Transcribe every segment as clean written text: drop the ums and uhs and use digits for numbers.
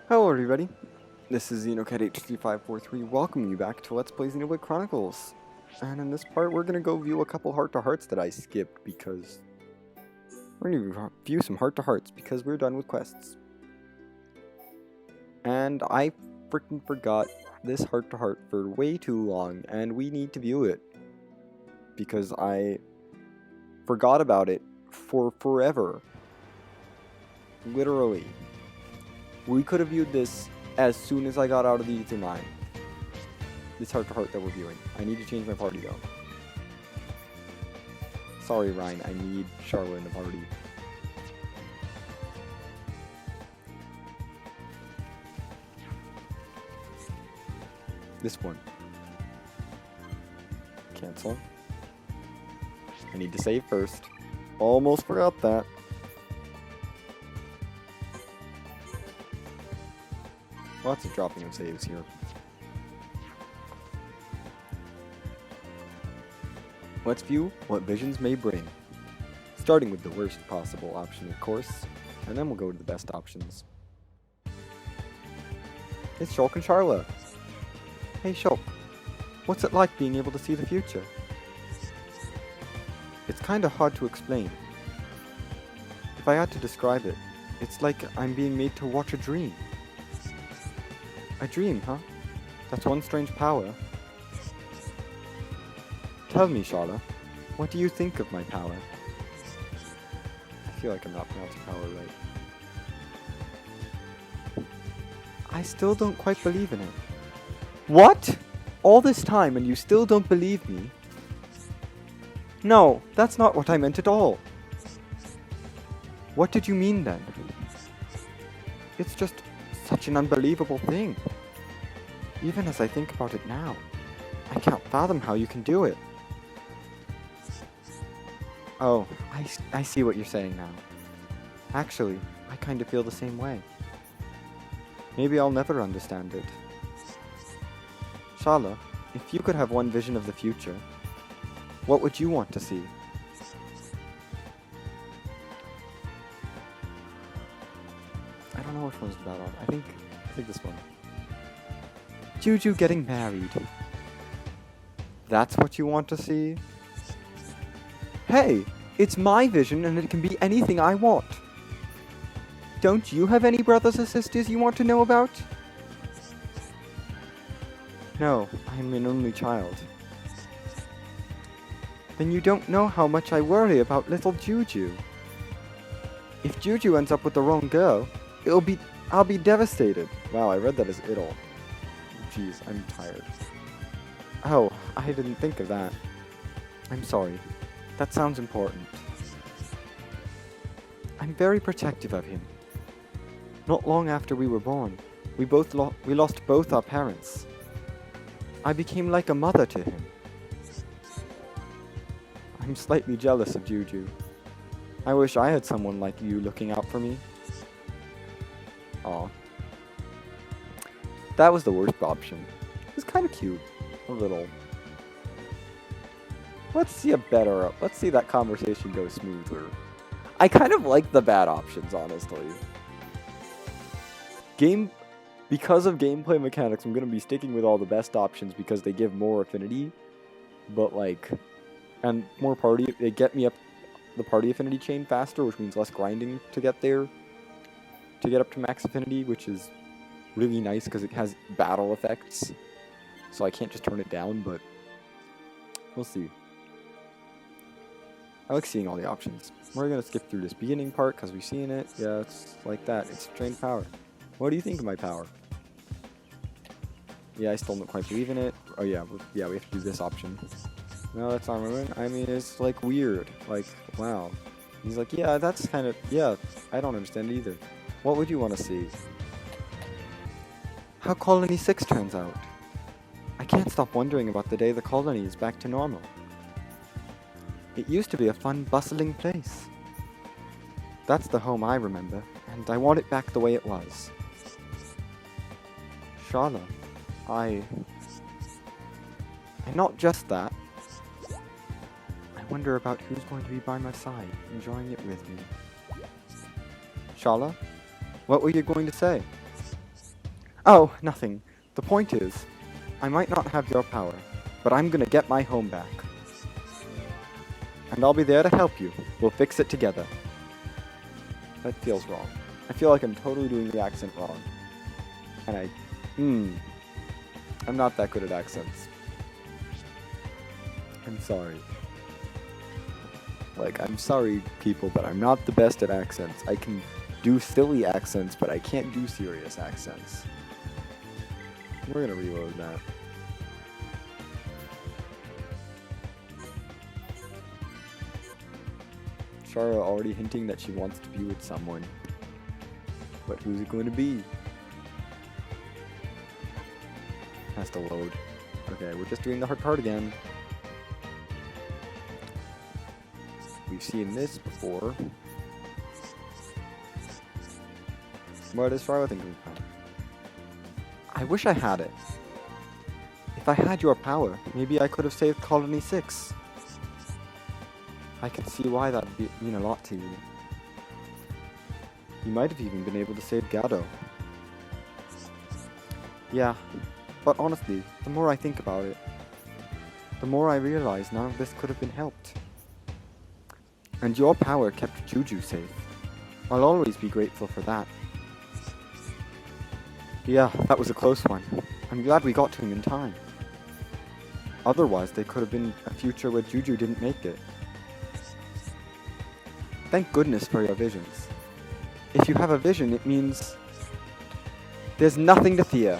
Hello everybody, this is XenoCat83543 welcoming you back to Let's Play Xenoblade Chronicles. And in this part we're gonna go view a couple heart-to-hearts that I skipped because... We're gonna view some heart-to-hearts because we're done with quests. And I freaking forgot this heart-to-heart for way too long and we need to view it. Because I forgot about it for forever. Literally. We could have viewed this as soon as I got out of the Ether Mine. This heart-to-heart that we're viewing. I need to change my party though. Sorry Ryan, I need Charlotte in the party. This one. Cancel. I need to save first. Almost forgot that. Lots of dropping of saves here. Let's view what visions may bring. Starting with the worst possible option, of course, and then we'll go to the best options. It's Shulk and Charla. Hey Shulk, what's it like being able to see the future? It's kinda hard to explain. If I had to describe it, it's like I'm being made to watch a dream. A dream, huh? That's one strange power. Tell me, Charla, what do you think of my power? I feel like I'm not pronouncing power right. I still don't quite believe in it. What? All this time and you still don't believe me? No, that's not what I meant at all. What did you mean then? It's just such an unbelievable thing. Even as I think about it now, I can't fathom how you can do it. Oh, I see what you're saying now. Actually, I kind of feel the same way. Maybe I'll never understand it. Shala, if you could have one vision of the future, what would you want to see? I don't know which one's the bad one. I think this one. Juju getting married. That's what you want to see? Hey, it's my vision and it can be anything I want. Don't you have any brothers or sisters you want to know about? No, I'm an only child. Then you don't know how much I worry about little Juju. If Juju ends up with the wrong girl, I'll be devastated. Wow, I read that as it'll. Jeez, I'm tired. Oh, I didn't think of that. I'm sorry. That sounds important. I'm very protective of him. Not long after we were born, we lost both our parents. I became like a mother to him. I'm slightly jealous of Juju. I wish I had someone like you looking out for me. Aw. That was the worst option. It was kind of cute. A little. Let's see that conversation go smoother. I kind of like the bad options, honestly. Because of gameplay mechanics, I'm going to be sticking with all the best options because they give more affinity. But and more party, they get me up the party affinity chain faster, which means less grinding to get there. To get up to max affinity, which is really nice because it has battle effects. So I can't just turn it down, but we'll see. I like seeing all the options. We're going to skip through this beginning part because we've seen it. Yeah, it's like that. It's trained power. What do you think of my power? Yeah, I still don't quite believe in it. Oh yeah, we have to do this option. No, that's not right. I mean, it's like weird. Like, wow. He's like, yeah, that's kind of, yeah, I don't understand it either. What would you want to see? How Colony 6 turns out. I can't stop wondering about the day the colony is back to normal. It used to be a fun, bustling place. That's the home I remember, and I want it back the way it was. Charla, and not just that. I wonder about who's going to be by my side, enjoying it with me. Charla, what were you going to say? Oh, nothing. The point is, I might not have your power, but I'm gonna get my home back. And I'll be there to help you. We'll fix it together. That feels wrong. I feel like I'm totally doing the accent wrong. And I'm not that good at accents. I'm sorry. Like, I'm sorry, people, but I'm not the best at accents. I can do silly accents, but I can't do serious accents. We're gonna reload that. Shara already hinting that she wants to be with someone. But who's it going to be? Has to load. Okay, we're just doing the hard part again. We've seen this before. What is Shara thinking about? I wish I had it. If I had your power, maybe I could have saved Colony 6. I could see why that would mean a lot to you. You might have even been able to save Gado. Yeah, but honestly, the more I think about it, the more I realize none of this could have been helped. And your power kept Juju safe. I'll always be grateful for that. Yeah, that was a close one. I'm glad we got to him in time. Otherwise, there could have been a future where Juju didn't make it. Thank goodness for your visions. If you have a vision, it means there's nothing to fear.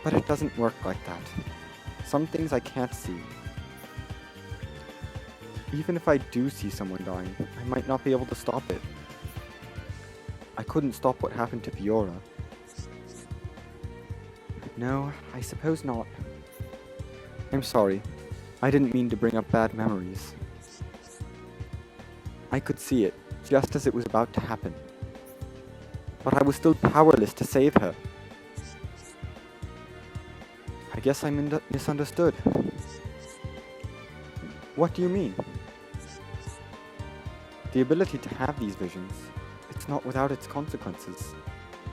But it doesn't work like that. Some things I can't see. Even if I do see someone dying, I might not be able to stop it. I couldn't stop what happened to Fiora. No, I suppose not. I'm sorry. I didn't mean to bring up bad memories. I could see it, just as it was about to happen. But I was still powerless to save her. I guess I misunderstood. What do you mean? The ability to have these visions, it's not without its consequences.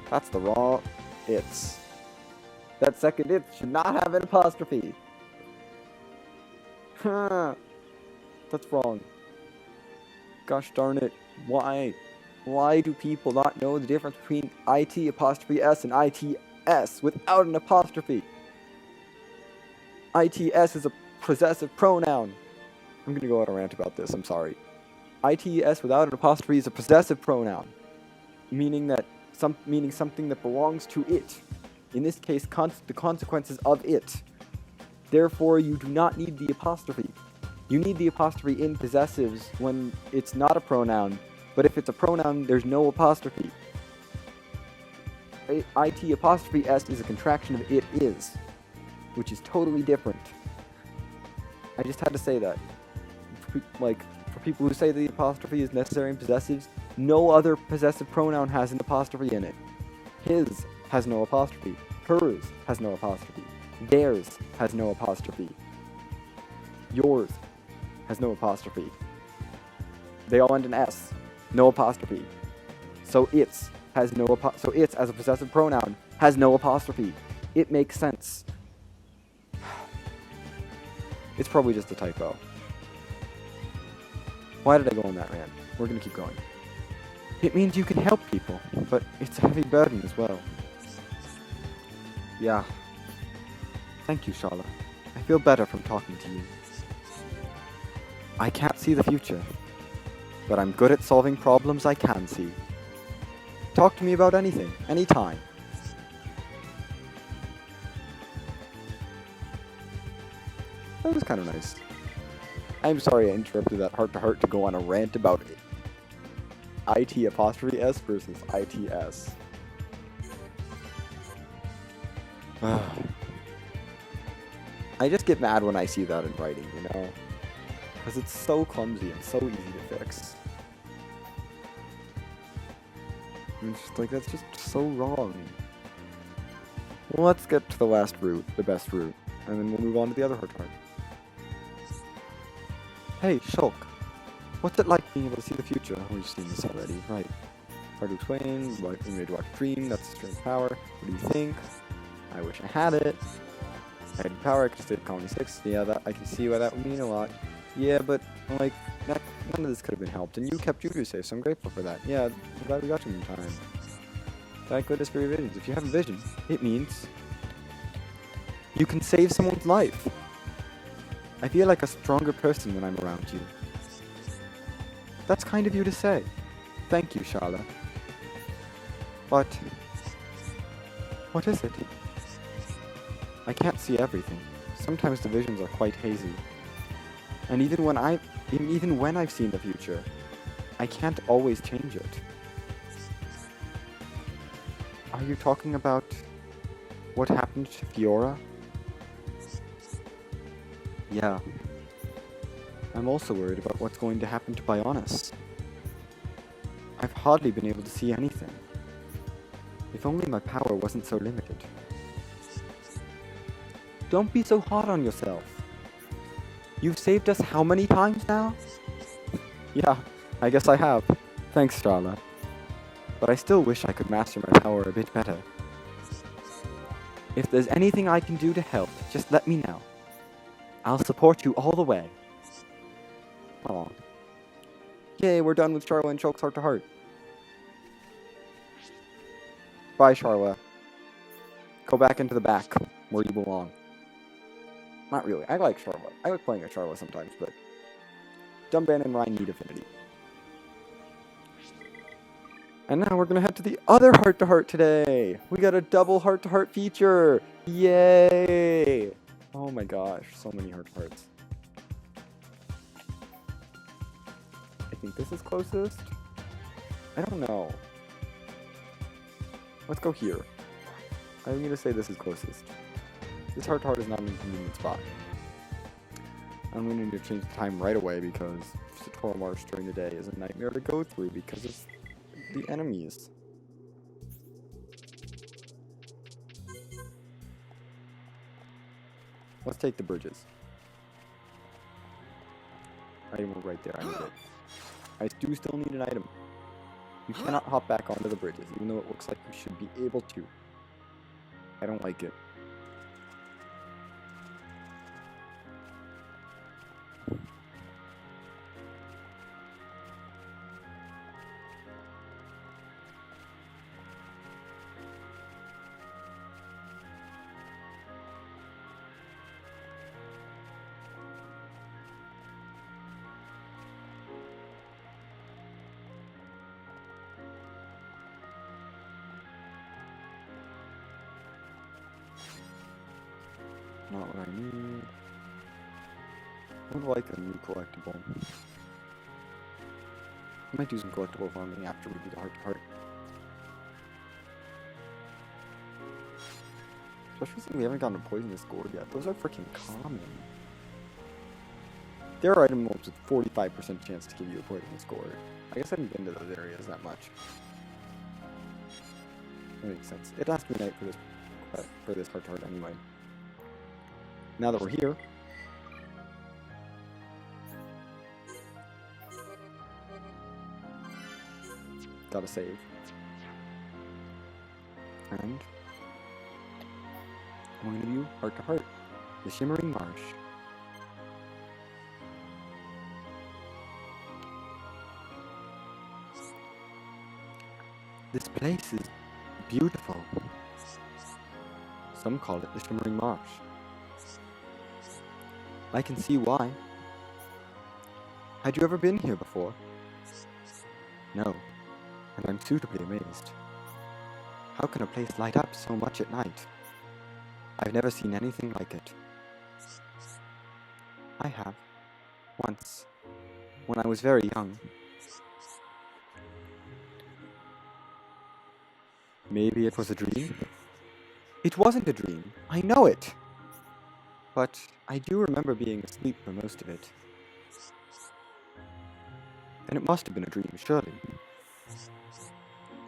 That's the raw it's. That second it should not have an apostrophe. That's wrong. Gosh darn it. Why? Why do people not know the difference between IT apostrophe S and ITS without an apostrophe? ITS is a possessive pronoun. I'm gonna go on a rant about this, I'm sorry. ITS without an apostrophe is a possessive pronoun, meaning something that belongs to it. In this case, the consequences of it. Therefore, you do not need the apostrophe. You need the apostrophe in possessives when it's not a pronoun, but if it's a pronoun, there's no apostrophe. IT apostrophe S is a contraction of it is, which is totally different. I just had to say that. Like, for people who say the apostrophe is necessary in possessives, no other possessive pronoun has an apostrophe in it. His has no apostrophe. Hers has no apostrophe. Theirs has no apostrophe. Yours has no apostrophe. They all end in S. No apostrophe. So its has no so its as a possessive pronoun has no apostrophe. It makes sense. It's probably just a typo. Why did I go on that rant? We're gonna keep going. It means you can help people, but it's a heavy burden as well. Yeah. Thank you, Shala. I feel better from talking to you. I can't see the future, but I'm good at solving problems I can see. Talk to me about anything, anytime. That was kind of nice. I'm sorry I interrupted that heart-to-heart to go on a rant about IT apostrophe S versus ITS. I just get mad when I see that in writing, you know? Because it's so clumsy and so easy to fix. And it's just like, that's just so wrong. Well, let's get to the last route, the best route, and then we'll move on to the other hard part. Hey, Shulk. What's it like being able to see the future? Oh, we've seen this already, right. Hard to explain, but you made watch dream, that's a strange power. What do you think? I wish I had it. I had power, I could stay at Colony 6. Yeah, that I can see why that would mean a lot. Yeah, but, like, none of this could have been helped, and you kept Juju safe, so I'm grateful for that. Yeah, I'm glad we got you in time. Thank goodness for your visions. If you have a vision, it means you can save someone's life. I feel like a stronger person when I'm around you. That's kind of you to say. Thank you, Sharla. But what is it? I can't see everything. Sometimes the visions are quite hazy. And even when I've seen the future, I can't always change it. Are you talking about what happened to Fiora? Yeah. I'm also worried about what's going to happen to Bionis. I've hardly been able to see anything. If only my power wasn't so limited. Don't be so hard on yourself. You've saved us how many times now? Yeah, I guess I have. Thanks, Sharla. But I still wish I could master my power a bit better. If there's anything I can do to help, just let me know. I'll support you all the way. Aw. Yay, we're done with Sharla and Shulk's heart-to-heart. Bye, Sharla. Go back into the back, where you belong. Not really. I like Sharla. I like playing as Sharla sometimes, but Dumban and Ryan need affinity. And now we're gonna head to the other heart-to-heart today. We got a double heart-to-heart feature. Yay! Oh my gosh, so many heart-to-hearts. I think this is closest. I don't know. Let's go here. I'm gonna say this is closest. This heart-to-heart is not an inconvenient spot. I'm gonna need to change the time right away because Satora Marsh during the day is a nightmare to go through because of the enemies. Let's take the bridges. Item right there, I need it. I do still need an item. You cannot hop back onto the bridges, even though it looks like you should be able to. I don't like it. Not what I need. I would like a new collectible. I might do some collectible farming after we do the heart-to-heart. Especially since we haven't gotten a poisonous gourd yet. Those are freaking common. There are item molds with 45% chance to give you a poisonous gourd. I guess I haven't been to those areas that much. That makes sense. It has to be night for this heart-to-heart anyway. Now that we're here, gotta save. And I'm gonna do heart-to-heart, the Shimmering Marsh. This place is beautiful. Some call it the Shimmering Marsh. I can see why. Had you ever been here before? No, and I'm suitably amazed. How can a place light up so much at night? I've never seen anything like it. I have. Once. When I was very young. Maybe it was a dream? It wasn't a dream. I know it! But I do remember being asleep for most of it. Then it must have been a dream, surely.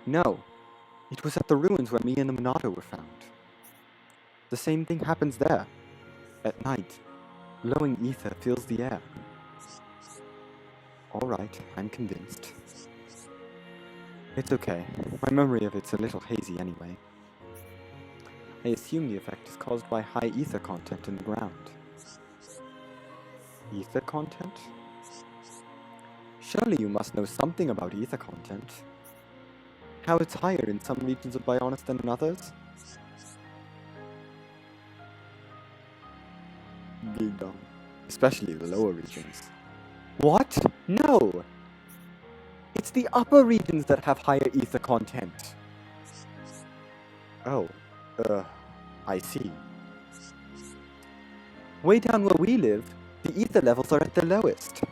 No, it was at the ruins where me and the Monado were found. The same thing happens there. At night, glowing ether fills the air. Alright, I'm convinced. It's okay. My memory of it's a little hazy anyway. I assume the effect is caused by high ether content in the ground. Ether content? Surely you must know something about ether content. How it's higher in some regions of Bionis than in others? Giga. Especially the lower regions. What? No! It's the upper regions that have higher ether content. Oh. I see. Way down where we live, the ether levels are at the lowest.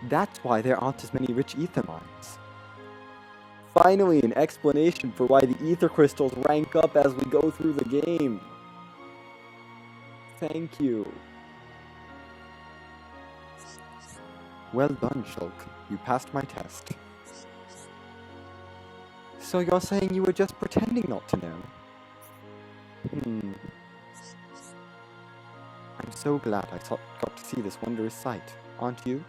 That's why there aren't as many rich ether mines. Finally, an explanation for why the ether crystals rank up as we go through the game. Thank you. Well done, Shulk. You passed my test. So you're saying you were just pretending not to know? I'm so glad I got to see this wondrous sight, aren't you?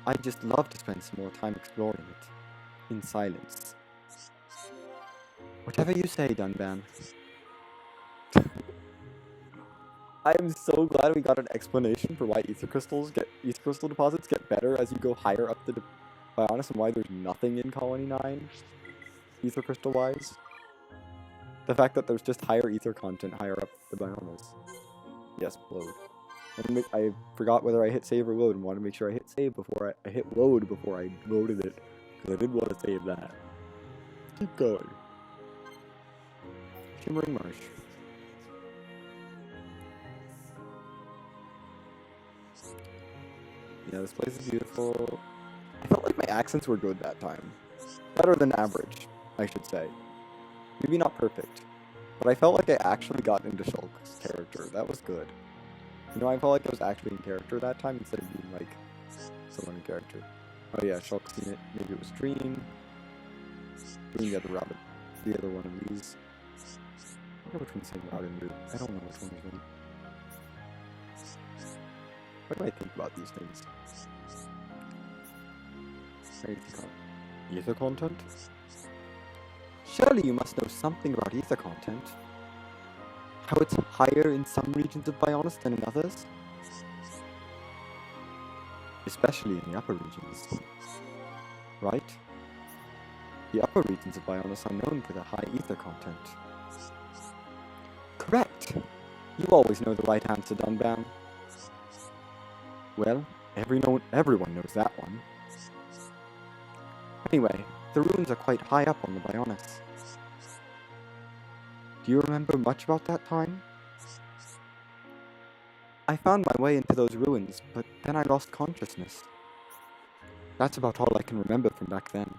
I'd just love to spend some more time exploring it, in silence. Whatever you say, Dunban. I am so glad we got an explanation for why ether crystal deposits get better as you go higher up the Bionis and why there's nothing in Colony 9, ether crystal wise. The fact that there's just higher ether content higher up the Bionis. Yes, load. I forgot whether I hit save or load and wanted to make sure I hit save before I hit load before I loaded it, because I didn't want to save that. Keep going. Shimmering Marsh. Yeah, this place is beautiful. I felt like my accents were good that time. Better than average, I should say. Maybe not perfect, but I felt like I actually got into Shulk's character. That was good. You know, I felt like I was actually in character that time instead of being like someone in character. Oh yeah, Shulk's seen it. Maybe it was Dream. Dream the other rabbit. The other one of these. I wonder which one's saying Robin Root. I don't know which one is me. What do I think about these things? Ether content? Surely you must know something about ether content. How it's higher in some regions of Bionis than in others? Especially in the upper regions. Right? The upper regions of Bionis are known for their high ether content. Correct! You always know the right answer, Dunban. Well, everyone knows that one. Anyway, the ruins are quite high up on the Bionis. Do you remember much about that time? I found my way into those ruins, but then I lost consciousness. That's about all I can remember from back then.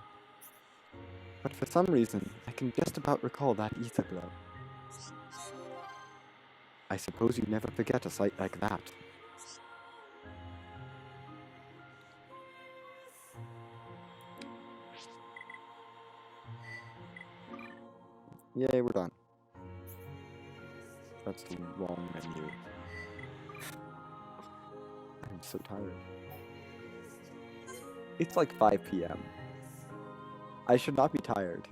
But for some reason, I can just about recall that ether glow. I suppose you never forget a sight like that. Yay, we're done. That's the wrong menu. I'm so tired. It's like 5 p.m. I should not be tired.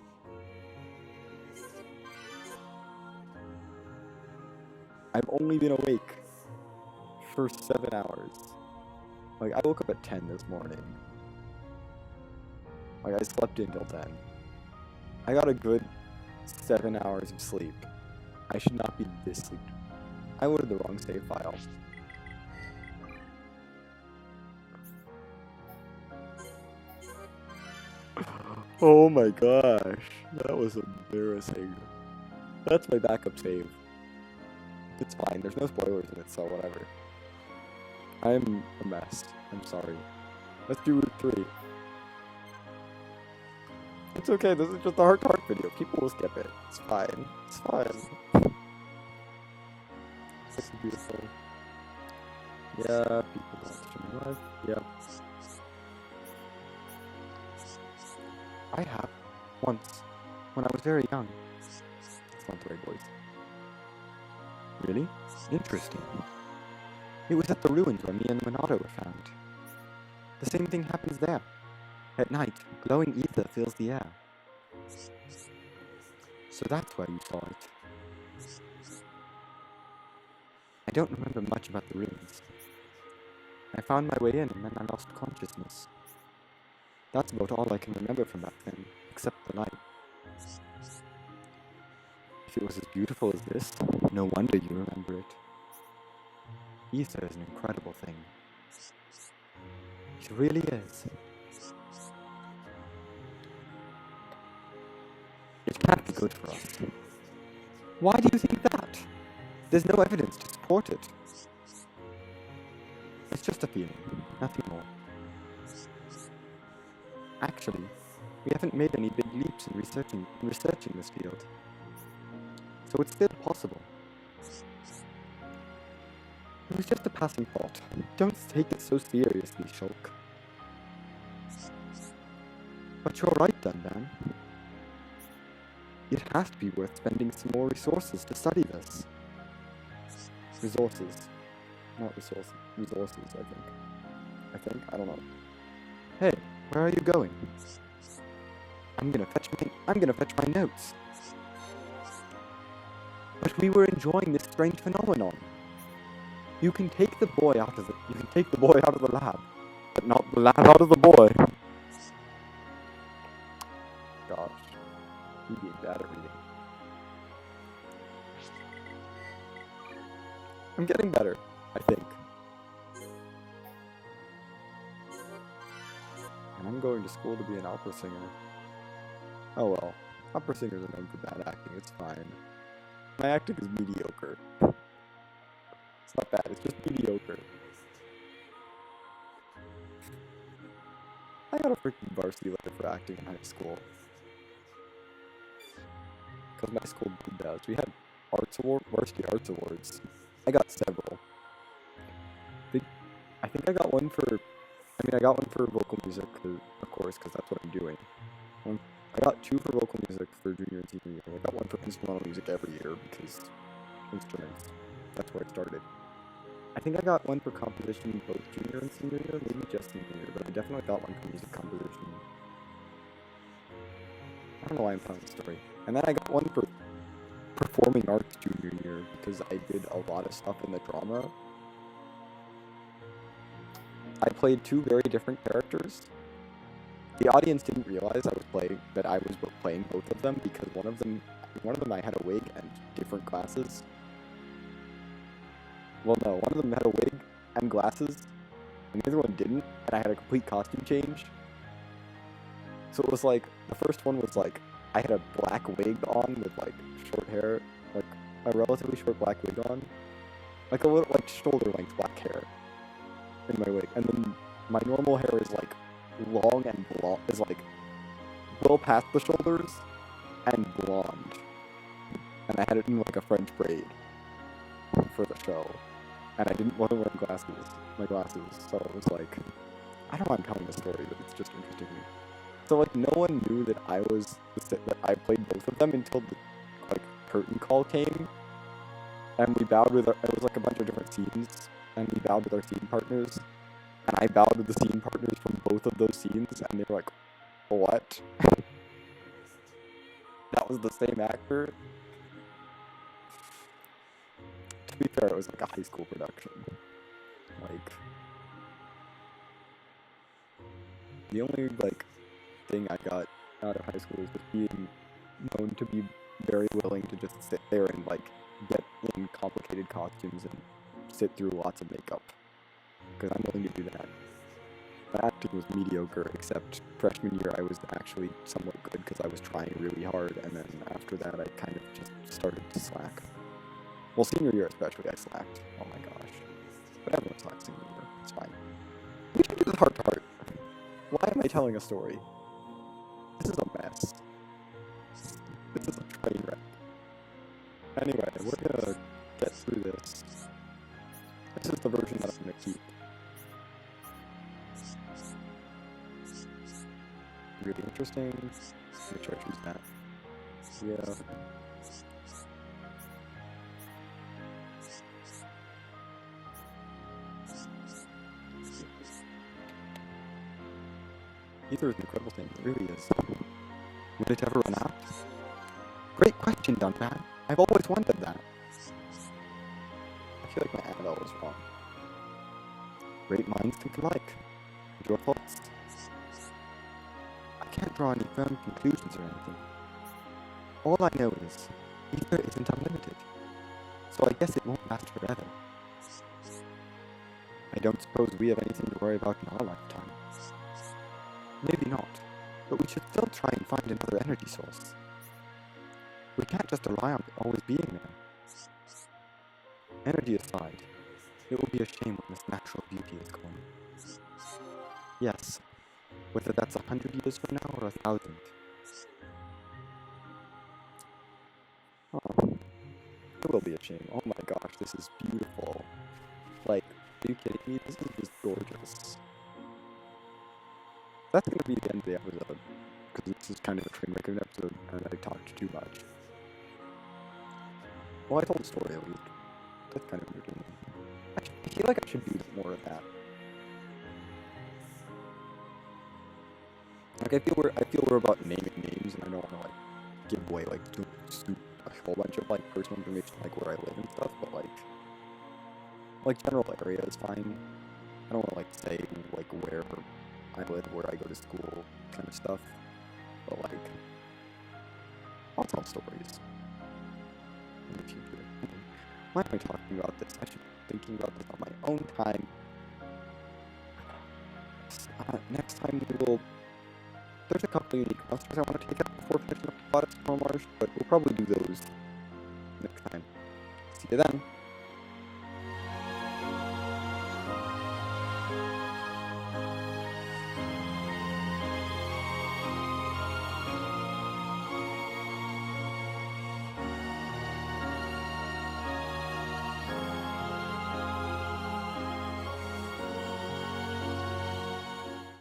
I've only been awake for 7 hours. Like, I woke up at 10 this morning. Like, I slept until 10. I got a good 7 hours of sleep. I should not be this sleep. I loaded the wrong save file. Oh my gosh, that was embarrassing. That's my backup save. It's fine, there's no spoilers in it, so whatever. I'm a mess. I'm sorry. Let's do Route 3. It's okay, this is just a heart-to-heart video. People will skip it. It's fine. It's fine. This is beautiful. Yeah, people don't stream live. Yeah. I have. Once. When I was very young. That's not the right voice. Really? Interesting. It was at the ruins where me and Minato were found. The same thing happens there. At night, glowing ether fills the air. So that's where you saw it. I don't remember much about the ruins. I found my way in and then I lost consciousness. That's about all I can remember from that thing, except the light. If it was as beautiful as this, no wonder you remember it. Ether is an incredible thing. It really is. It can't be good for us. Why do you think that? There's no evidence to support it. It's just a feeling, nothing more. Actually, we haven't made any big leaps in researching this field. So it's still possible. It was just a passing thought. Don't take it so seriously, Shulk. But you're right then, Dan. It has to be worth spending some more resources to study this. Resources. Not resources. Resources, I think. I don't know. Hey, where are you going? I'm gonna fetch my notes. But we were enjoying this strange phenomenon. You can take the boy out of the lab, but not the lab out of the boy. Gosh, you being bad at reading. I'm getting better, I think. And I'm going to school to be an opera singer. Oh well, opera singers are known for bad acting, it's fine. My acting is mediocre. It's not bad, it's just mediocre. I got a freaking varsity letter for acting in high school. Because my school does. We had varsity arts awards. I got several. I think I got one for vocal music, of course, because that's what I'm doing. I got 2 for vocal music for junior and senior year. I got 1 for instrumental music every year because instruments. That's where I started. I think I got 1 for composition both junior and senior year, maybe just senior year, but I definitely got 1 for music composition. I don't know why I'm telling the story. And then I got 1 for performing arts junior year because I did a lot of stuff in the drama. I played 2 very different characters. The audience didn't realize I was playing both of them because one of them I had a wig and different glasses. Well, no, one of them had a wig and glasses, and the other one didn't, and I had a complete costume change. So it was like, the first one was like, I had a black wig on with like short hair, like a relatively short black wig on, like a little, like shoulder length black hair in my wig, and then my normal hair is like long and blonde, is like well past the shoulders and blonde, and I had it in like a French braid for the show, and I didn't want to wear my glasses, so it was like, I don't know why I'm telling this story, but it's just interesting to me. So like no one knew that that I played both of them until the like curtain call came, and we bowed with it was like a bunch of different scenes, and we bowed with our scene partners, and I bowed with the scene partners from both of those scenes, and they were like, what? That was the same actor? To be fair, it was like a high school production. Like, the only like thing I got out of high school is just being known to be very willing to just sit there and like get in complicated costumes and sit through lots of makeup, because I'm willing to do that. My acting was mediocre, except freshman year I was actually somewhat good because I was trying really hard, and then after that I kind of just started to slack. Well, senior year especially I slacked. Oh my gosh. But everyone slacks senior year. It's fine. We should do this heart to heart. Why am I telling a story? This is a mess. This is a train wreck. Anyway, we're gonna get through this. This is the version that I'm gonna keep. Really interesting. Make sure I choose that. Yeah. Ether is an incredible thing. It really is. Would it ever run out? Great question, Dunpad. I've always wondered that. I feel like my Annabelle was wrong. Great minds think alike. And your thoughts? I can't draw any firm conclusions or anything. All I know is, ether isn't unlimited. So I guess it won't last forever. I don't suppose we have anything to worry about in our lifetime. Maybe not, but we should still try and find another energy source. We can't just rely on it always being there. Energy aside, it will be a shame when this natural beauty is gone. Yes, whether that's 100 years from now or 1,000. Oh, it will be a shame. Oh my gosh, this is beautiful. Like, are you kidding me? This is just gorgeous. That's gonna be the end of the episode, because this is kind of a train wreck of an episode, and I talked too much. Well, I told the story at least. That's kind of entertaining. I feel like I should do more of that. Like, I feel we're about naming names, and I don't want to, like, give away, like, a whole bunch of, like, personal information, like, where I live and stuff, but, like, general area is fine. I don't want to, like, say, like, where I live, where I go to school, kind of stuff, but, like, I'll tell stories in the future. Why am I talking about this? I should be thinking about this on my own time. Next time we will... There's a couple unique monsters I want to take out before finishing up the plot at Storm Marsh, but we'll probably do those next time. See you then!